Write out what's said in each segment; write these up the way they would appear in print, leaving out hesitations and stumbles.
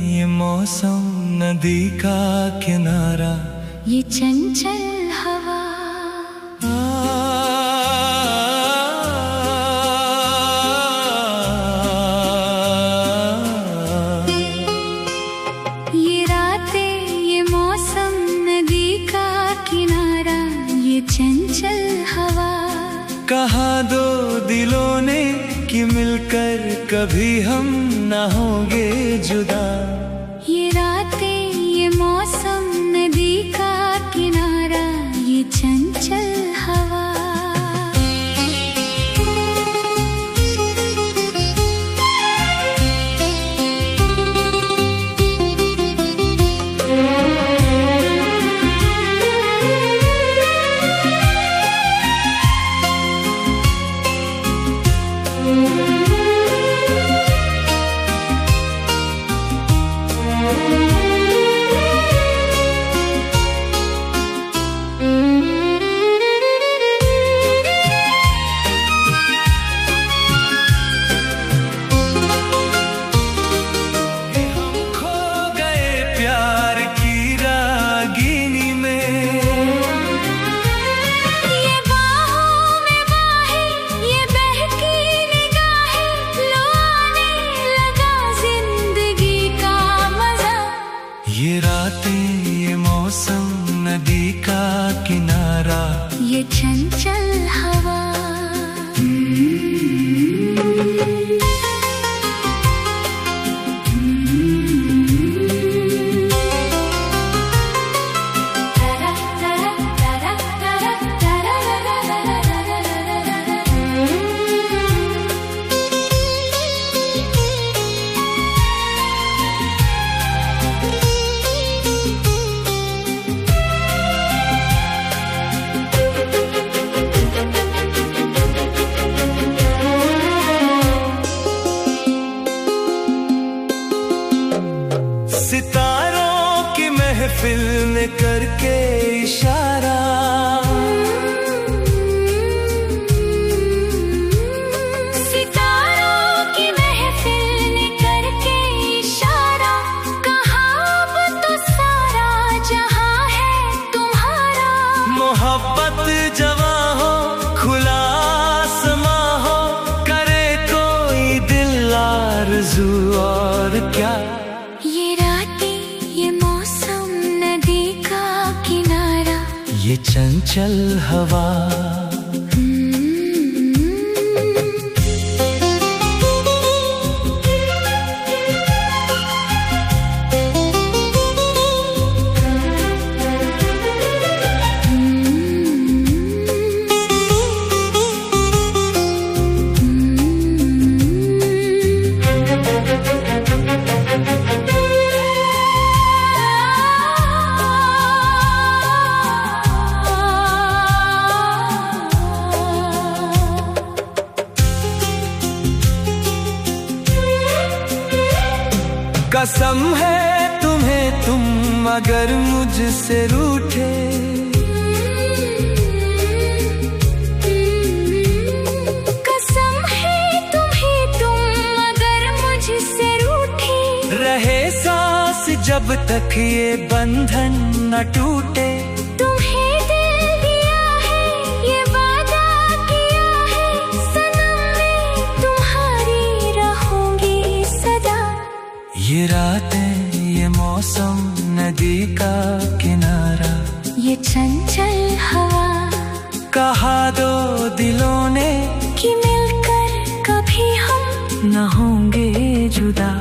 ये मौसम नदी का किनारा, ये चंचल हवा। ये रातें, ये मौसम नदी का किनारा, ये चंचल हवा। कहा दो दिलों ने कि मिलकर कभी हम ना होंगे जुदा। ये रातें, ये मौसम नदी का किनारा, ये चंचल हवा। ये रातें, ये मौसम नदी का किनारा, ये चंचल हवा। सितारों की महफिल ने करके इशारा, सितारों की महफिल ने करके इशारा, कहा अब तो सारा जहां है तुम्हारा। मोहब्बत जवां हो, खुला आसमां हो, करे कोई दिल आरज़ू और क्या। ये चंचल हवा। कसम है तुम्हें तुम अगर मुझसे रूठे, कसम है तुम्हें तुम अगर मुझसे रूठे, रहे सांस जब तक ये बंधन न टूटे। तुम्हें दिल दिया है, ये वादा किया है, सनम मैं तुम्हारी रहूंगी सदा। ये रातें, ये मौसम नदी का किनारा, ये चंचल हवा। कहा दो दिलों ने कि मिलकर कभी हम न होंगे जुदा।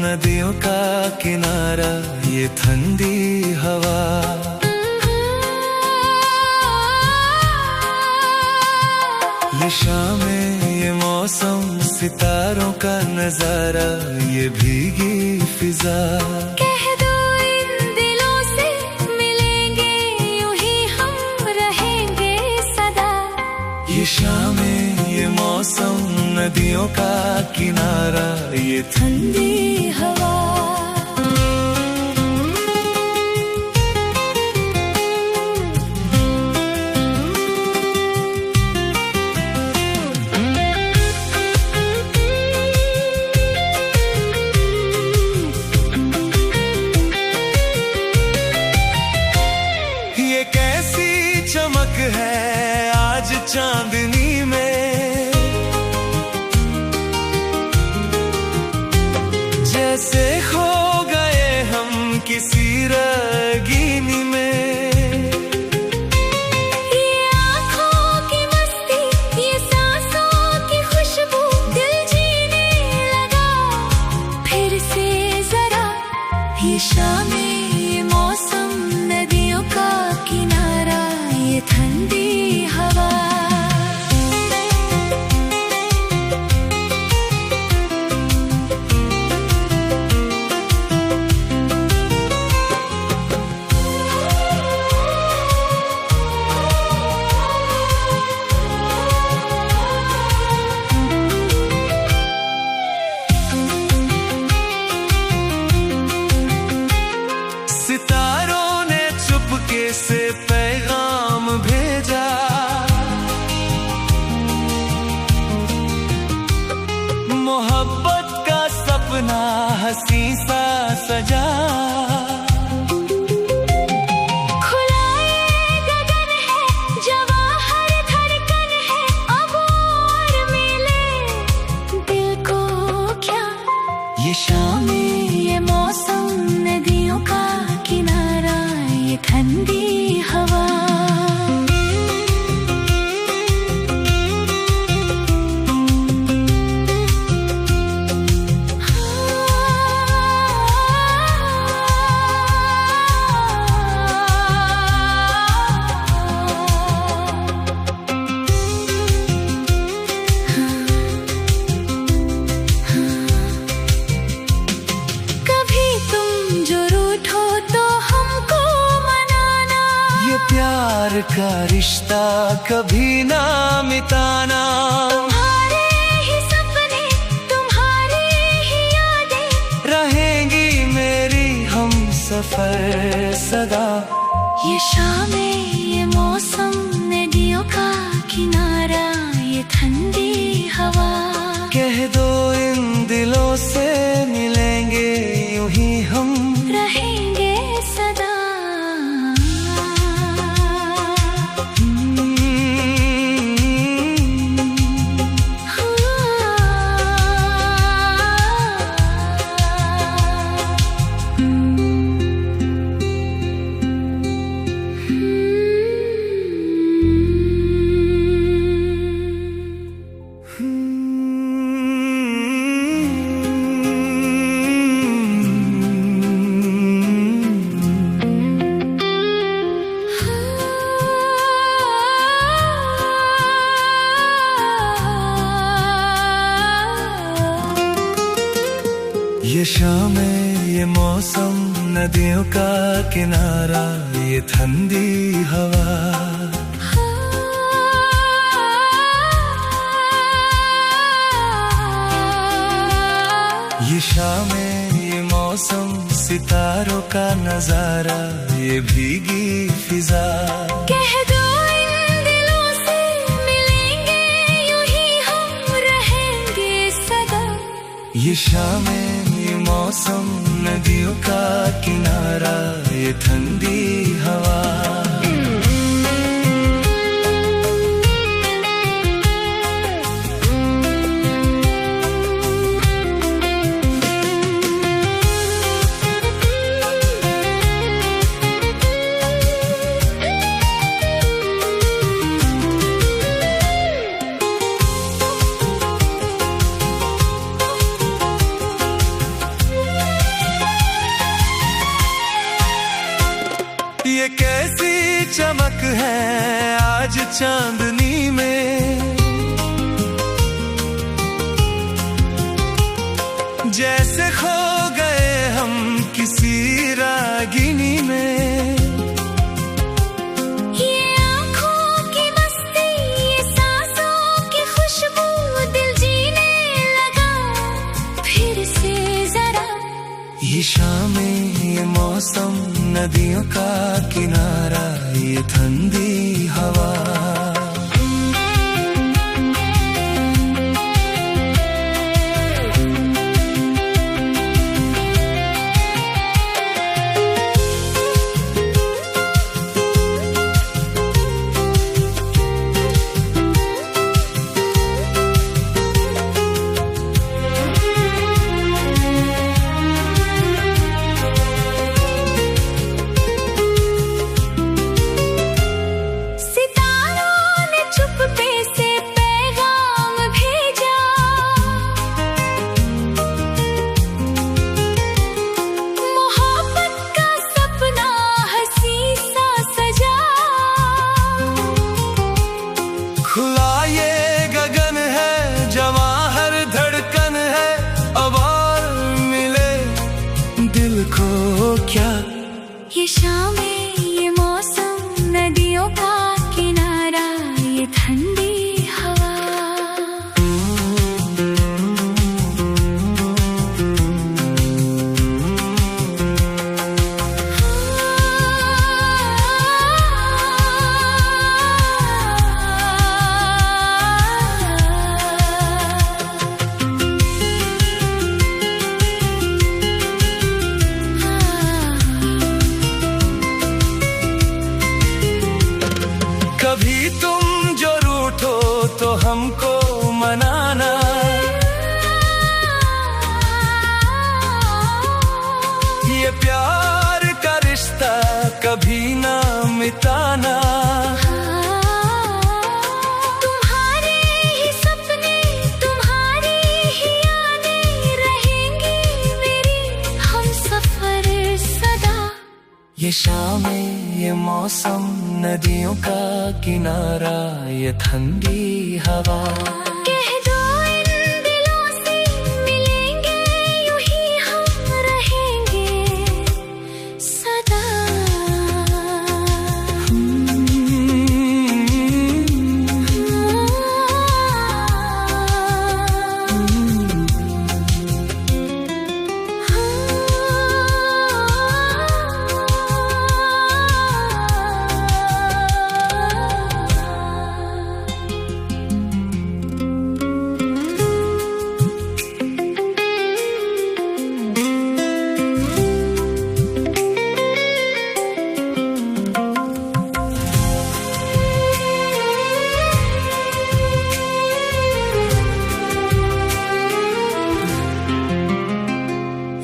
नदियों का किनारा, ये ठंडी हवा। ये शामें, ये मौसम, सितारों का नजारा, ये भीगी फिजा। कह दो इन दिलों से मिलेंगे, यूं ही हम रहेंगे सदा। ये शामें, ये मौसम, नदियों का किनारा, ये ठंडी हवा। ये कैसी चमक है आज चांदनी में, जैसे खो गए हम किसी रंगीनी में। ये आँखों की मस्ती, ये सांसों की खुशबू, दिल जीने लगा फिर से जरा। ये शामें, ये मौसम, नदियों का किनारा, ये ठंडी हवा। सितारों ने चुपके से पैगाम भेजा, मोहब्बत का सपना हंसी सा सजा। खुला ये गगन है, जवां हर धड़कन है, अब और मिले दिल को क्या। ये शामें, ये मौसम, नदियों का किनारा, ये ठंडी हवा। कभी तुम जो रूठो तो हमको मनाना, ये प्यार का रिश्ता कभी ना मिटाना। तुम्हारे ही सपने, तुम्हारी ही यादें रहेंगी मेरी हम सफर सदा। ये शामें, ये मौसम, नदियों का किनारा, ये ठंडी हवा। कह दो इन दिलों से मिलेंगे, यूं ही हम रहेंगे सदा। ये शामें, ये मौसम, नदियों का किनारा, ये ठंडी हवा। ये शामें, ये मौसम, सितारों का नजारा, ये भीगी फिजा। कह दो इन दिलों से मिलेंगे, यूं ही हम रहेंगे सदा। ये शामें, ये मौसम, नदियों का किनारा, ये ठंडी हवा। चमक है आज चांदनी में, जैसे खो गए हम किसी रागिनी में। ये आँखों की मस्ती, ये सांसों की खुशबू, दिल जीने लगा फिर से जरा। ये शामें, ये मौसम, नदियों का किनारा, ये ठंडी हवा। ये शामें, ये मौसम, नदियों का किनारा, ये ठंडी हवा। कभी तुम जो रूठो तो हमको मनाना, ये प्यार का रिश्ता कभी ना मिटाना। तुम्हारे ही सपने, तुम्हारी ही यादें रहेंगी मेरी हम सफर सदा। ये शामें, ये मौसम, नदियों का किनारा, ये ठंडी हवा। कह दो इन दिलों से मिलेंगे यूं ही हम रहेंगे सदा।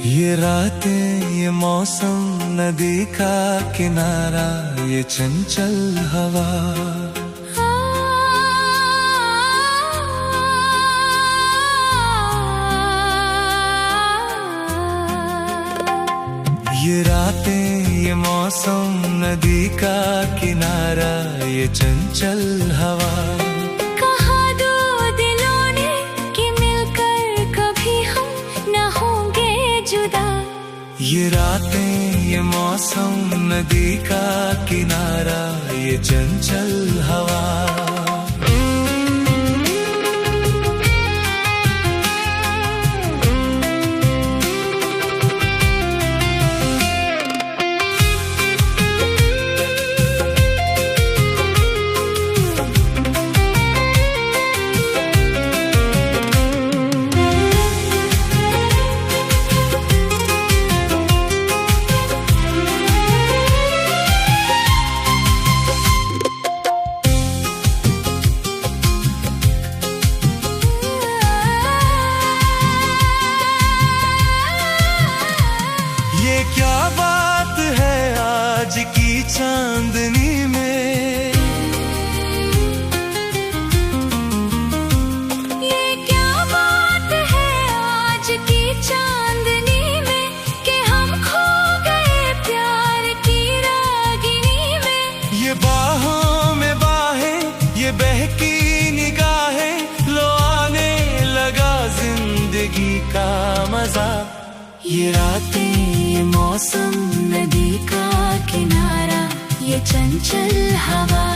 ये रातें, ये मौसम, नदी का किनारा, ये चंचल हवा। ये रातें, ये मौसम, नदी का किनारा, ये चंचल हवा। कहा दो दिलों ने कि मिलकर कभी हम न होंगे जुदा। ये रातें, ये मौसम, नदी का किनारा, ये चंचल हवा। क्या बात है आज की चांदनी में, ये क्या बात है आज की चांदनी में कि हम खो गए प्यार की रागिनी में। ये ये रातें, ये मौसम, नदी का किनारा, ये चंचल हवा।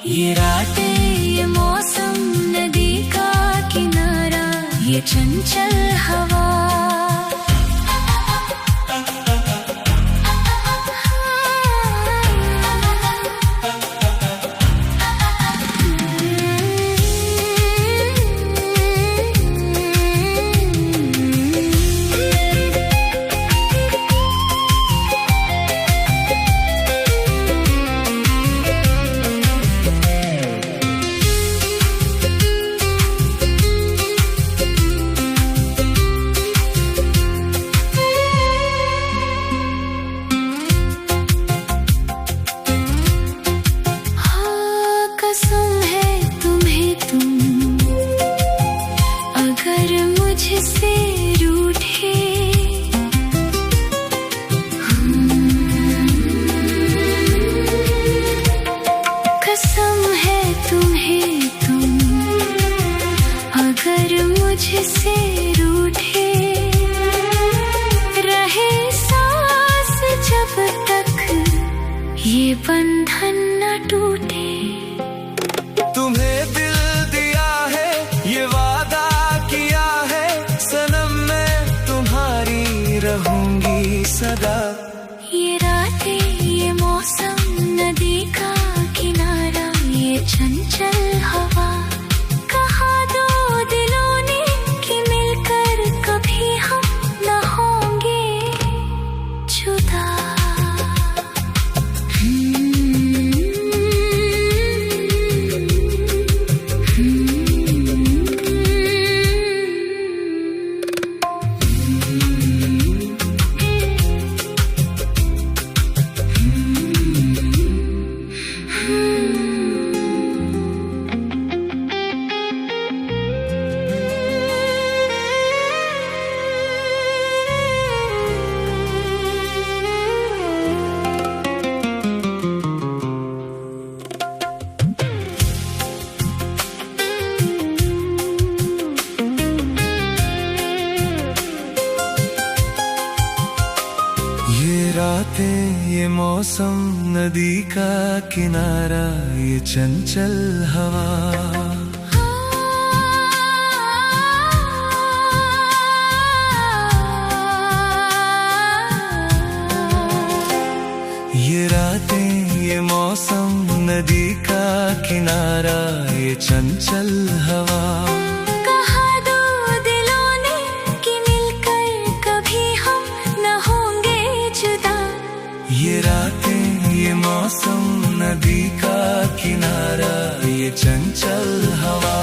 ये रातें, ये मौसम, नदी का किनारा, ये चंचल हवा। मुझसे रूठे, कसम है तुम्हें तुम अगर मुझसे रूठे, रहे सांस जब तक ये बंधन न टूटे। तुम्हें दिल दिया है, ये वादा किया है, सनम मैं तुम्हारी रहूंगी सदा। ये रातें, ये मौसम, नदी का किनारा, ये चंचल हवा। कहा दो दिलों ने कि मिलकर कभी हम न होंगे जुदा। ये रातें, ये मौसम, नदी का किनारा, ये चंचल हवा। ये रातें, ये मौसम, नदी का किनारा, ये चंचल हवा। कहा दो दिलों ने कि मिलकर कभी हम न होंगे जुदा। ये रातें, ये मौसम, नदी का किनारा, ये चंचल हवा।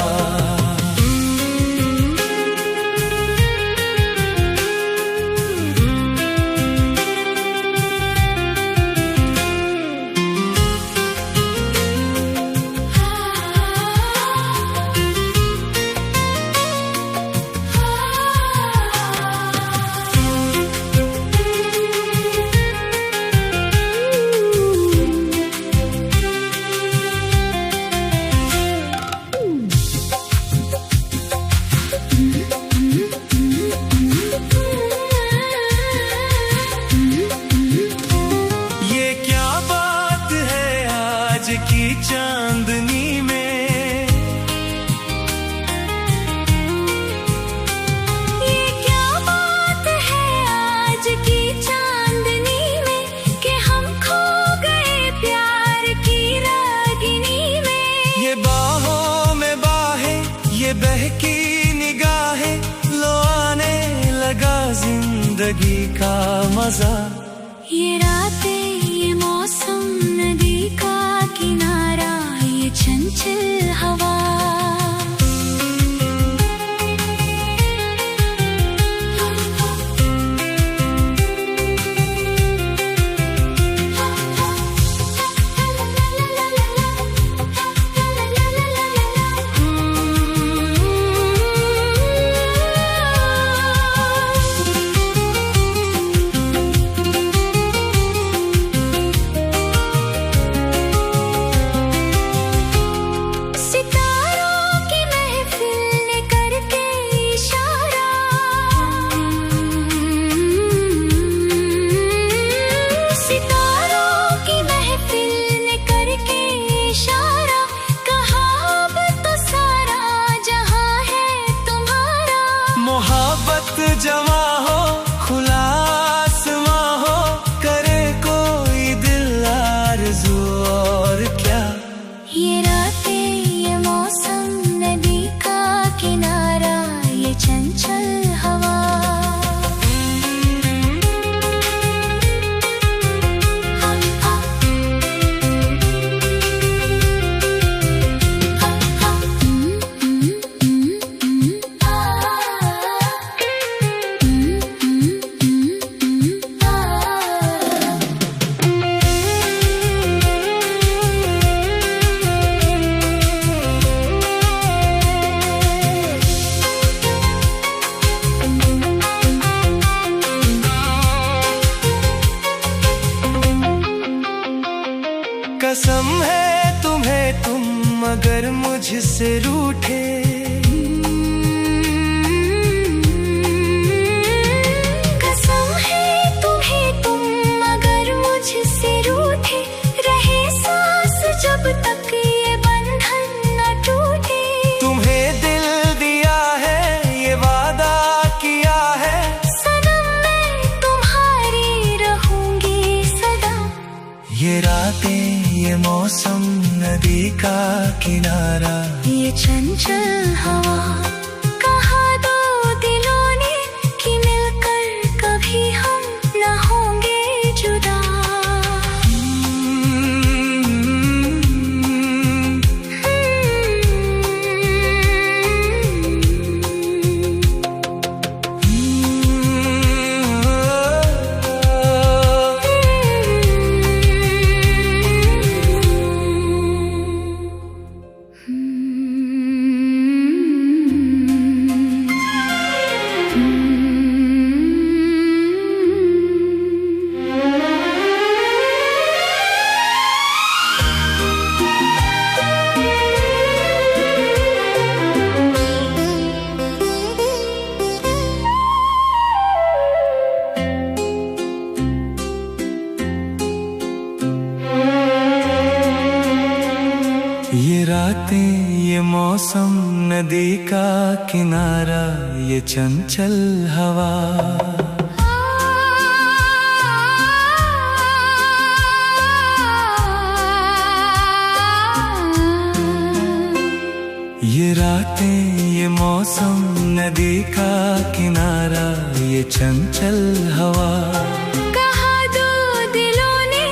बहकी निगाहें, लो आने लगा जिंदगी का मजा। ये रातें, ये मौसम, नदी का किनारा, ये चंचल हवा। जमा हो, खुला आसमां हो, करे कोई दिल आरज़ू और क्या। ये रातें, ये मौसम, नदी का किनारा, ये चंचल हवा। कसम है तुम्हें, तुम अगर मुझसे रूठे, कसम है तुम्हें, तुम अगर मुझसे रूठे, रहे सांस जब तक ये बंधन न टूटे। तुम्हें दिल दिया है, ये वादा किया है, सनम मैं तुम्हारी रहूंगी सदा। ये रातें, ये मौसम, नदी का किनारा, ये चंचल हवा। कहा दो दिलों ने कि मिलकर कभी हम न होंगे जुदा। ये रातें, ये मौसम, नदी का किनारा, ये चंचल हवा। ये रातें, ये मौसम, नदी का किनारा, ये चंचल हवा। कहा दो दिलों ने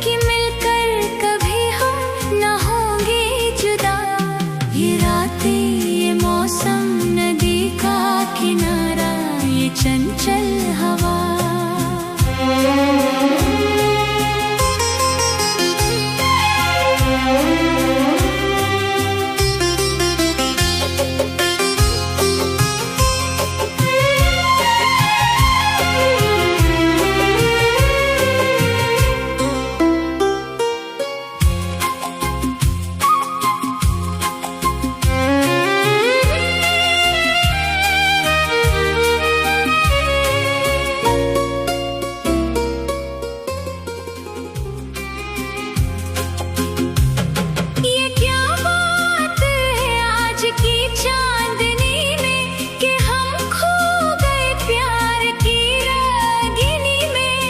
कि मिलकर कभी हम न होंगे जुदा। ये रातें, ये मौसम, नदी का किनारा, ये चंचल हवा।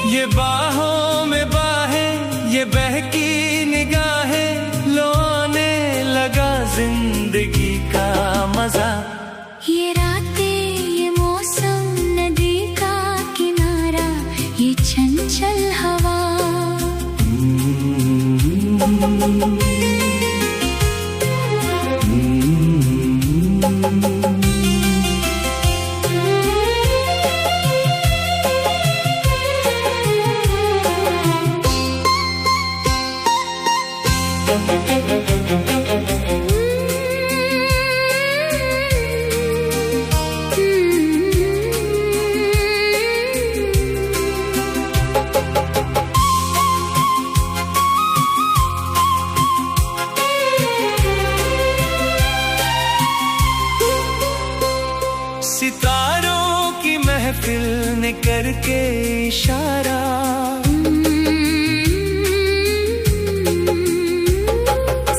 ये बाहों में बाहें, ये बहकी निगाहें, लो आने लगा जिंदगी का मजा। सितारों की महफिल ने करके इशारा,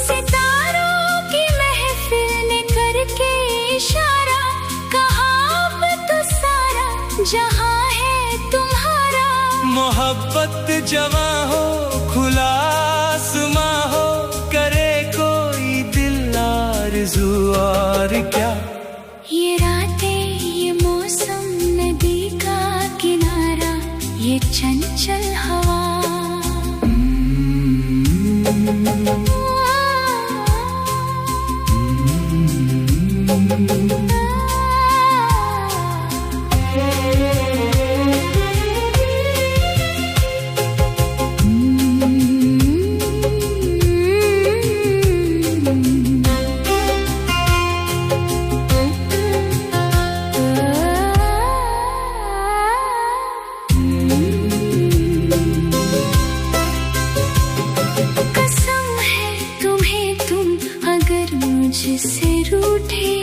सितारों की महफिल ने करके इशारा, कहा अब तो सारा जहां है तुम्हारा। मोहब्बत जवां हो, खुला आसमां हो, करे कोई दिल आरज़ू और क्या। ये रातें, ये मौसम, नदी का किनारा, ये चंचल हवा, मुझसे रूठे,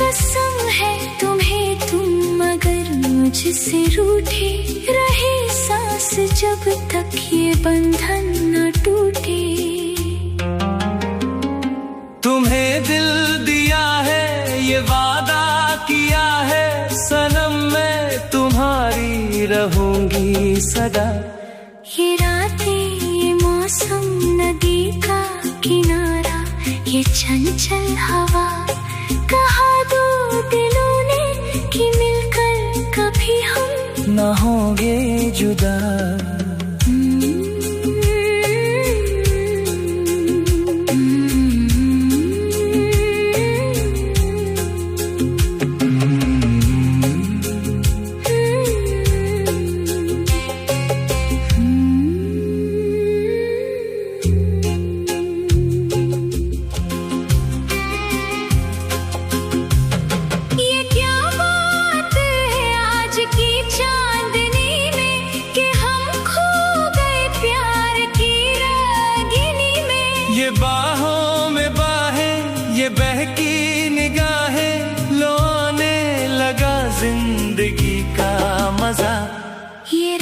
कसम है तुम्हें तुम अगर मुझसे रूठे, रहे सांस जब तक ये बंधन न टूटे। तुम्हें दिल दिया है, ये वादा किया है, सनम मैं तुम्हारी रहूंगी सदा। ये रातें, ये मौसम, नदी का किनारा, ये चंचल हवा, कहा दो दिलों ने कि मिलकर कभी हम ना होंगे जुदा। ये बाहों में बाहें, ये बहकी निगाहें, लो आने लगा जिंदगी का मजा। ये